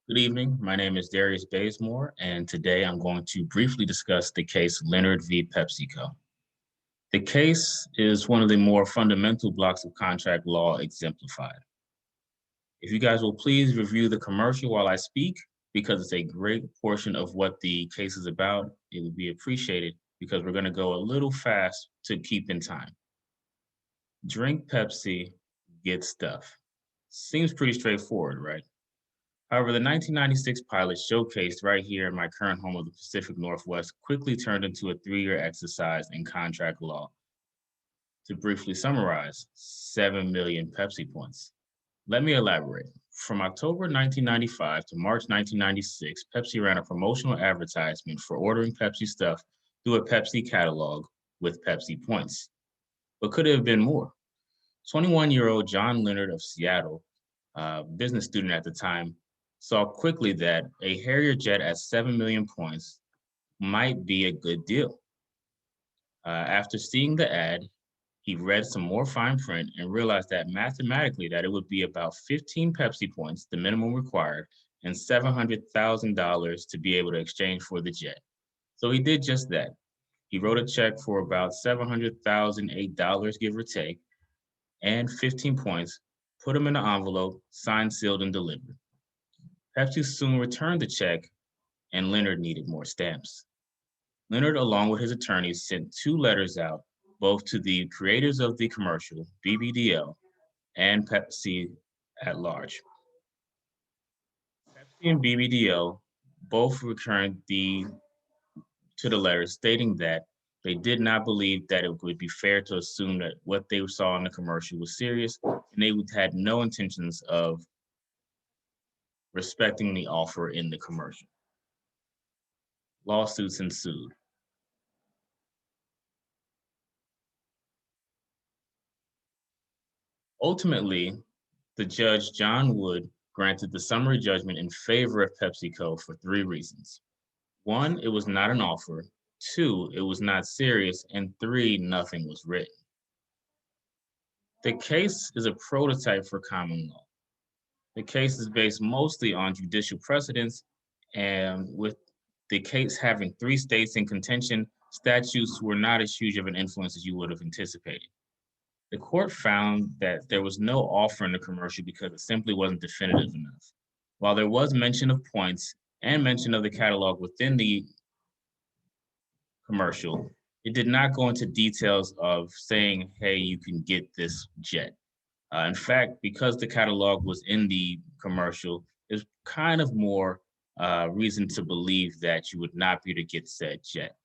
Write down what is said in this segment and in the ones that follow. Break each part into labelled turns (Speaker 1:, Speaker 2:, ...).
Speaker 1: Good evening. My name is Darius Bazemore, and today I'm going to briefly discuss the case Leonard v. PepsiCo. The case is one of the more fundamental blocks of contract law exemplified. If you guys will please review the commercial while I speak, because it's a great portion of what the case is about, it would be appreciated because we're going to go a little fast to keep in time. Drink Pepsi, get stuff. Seems pretty straightforward, right? However, the 1996 pilot showcased right here in my current home of the Pacific Northwest quickly turned into a 3-year exercise in contract law. To briefly summarize, 7 million Pepsi points. Let me elaborate. From October 1995 to March 1996, Pepsi ran a promotional advertisement for ordering Pepsi stuff through a Pepsi catalog with Pepsi points. But could it have been more? 21-year-old John Leonard of Seattle, business student at the time, saw quickly that a Harrier jet at 7 million points might be a good deal. After seeing the ad, he read some more fine print and realized that mathematically that it would be about 15 Pepsi points, the minimum required, and $700,000 to be able to exchange for the jet. So he did just that. He wrote a check for about $700,008, give or take, and 15 points, put them in an envelope, signed, sealed, and delivered. Pepsi soon returned the check, and Leonard needed more stamps. Leonard, along with his attorneys, sent 2 letters out, both to the creators of the commercial, BBDL, and Pepsi at large. Pepsi and BBDL both returned to the letters stating that they did not believe that it would be fair to assume that what they saw in the commercial was serious, and they had no intentions of respecting the offer in the commercial. Lawsuits ensued. Ultimately, the judge, John Wood, granted the summary judgment in favor of PepsiCo for 3 reasons. 1, it was not an offer. 2, it was not serious. And 3, nothing was written. The case is a prototype for common law. The case is based mostly on judicial precedents, and with the case having 3 states in contention, statutes were not as huge of an influence as you would have anticipated. The court found that there was no offer in the commercial because it simply wasn't definitive enough. While there was mention of points and mention of the catalog within the commercial, it did not go into details of saying, hey, you can get this jet. In fact, because the catalog was in the commercial, there's kind of more reason to believe that you would not be able to get said jet.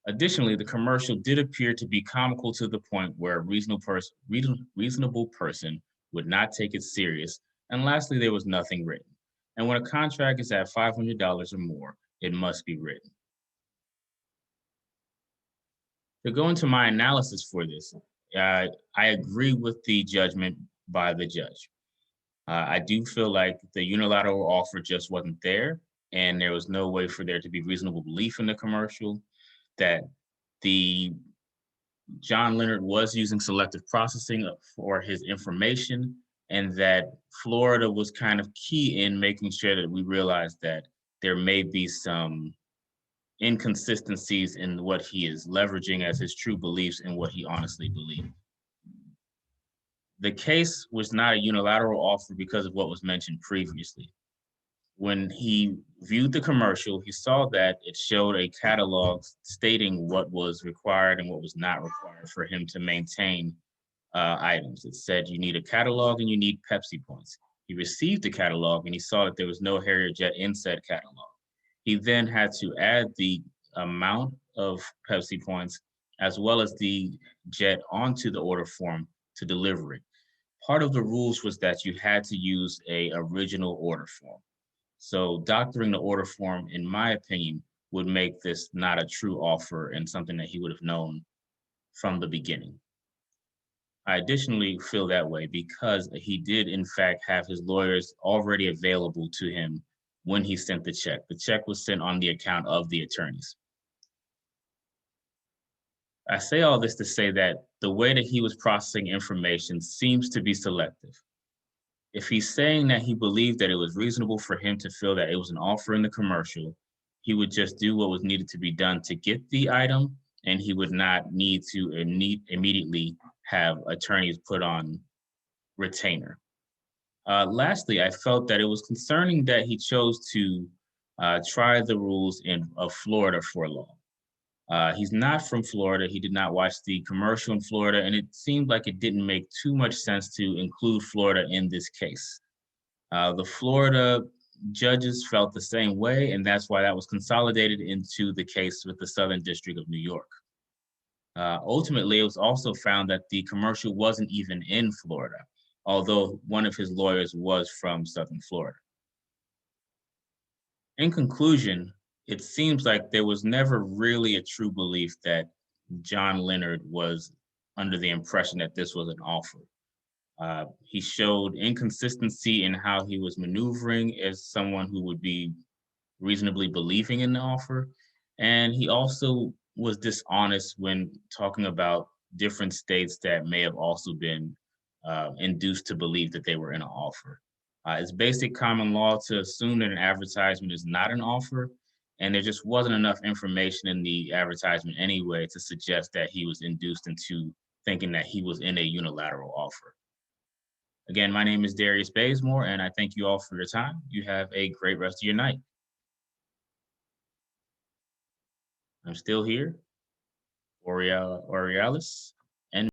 Speaker 1: Additionally, the commercial did appear to be comical to the point where a reasonable person would not take it serious. And lastly, there was nothing written. And when a contract is at $500 or more, it must be written. To go into my analysis for this, I agree with the judgment by the judge. I do feel like the unilateral offer just wasn't there, and there was no way for there to be reasonable belief in the commercial that the John Leonard was using selective processing for his information, and that Florida was kind of key in making sure that we realized that there may be some inconsistencies in what he is leveraging as his true beliefs and what he honestly believed. The case was not a unilateral offer because of what was mentioned previously. When he viewed the commercial, he saw that it showed a catalog stating what was required and what was not required for him to maintain items. It said you need a catalog and you need Pepsi points. He received the catalog and he saw that there was no Harrier jet in said catalog. He then had to add the amount of Pepsi points as well as the jet onto the order form to deliver it. Part of the rules was that you had to use a original order form. So doctoring the order form, in my opinion, would make this not a true offer and something that he would have known from the beginning. I additionally feel that way because he did, in fact, have his lawyers already available to him when he sent the check. The check was sent on the account of the attorneys. I say all this to say that the way that he was processing information seems to be selective. If he's saying that he believed that it was reasonable for him to feel that it was an offer in the commercial, he would just do what was needed to be done to get the item, and he would not need to immediately have attorneys put on retainer. Lastly, I felt that it was concerning that he chose to try the rules of Florida for law. He's not from Florida. He did not watch the commercial in Florida, and it seemed like it didn't make too much sense to include Florida in this case. The Florida judges felt the same way, and that's why that was consolidated into the case with the Southern District of New York. Ultimately, it was also found that the commercial wasn't even in Florida, although one of his lawyers was from Southern Florida. In conclusion, it seems like there was never really a true belief that John Leonard was under the impression that this was an offer. He showed inconsistency in how he was maneuvering as someone who would be reasonably believing in the offer. And he also was dishonest when talking about different states that may have also been induced to believe that they were in an offer. It's basic common law to assume that an advertisement is not an offer, and there just wasn't enough information in the advertisement anyway to suggest that he was induced into thinking that he was in a unilateral offer. Again, my name is Darius Bazemore, and I thank you all for your time. You have a great rest of your night. I'm still here, Aurealis.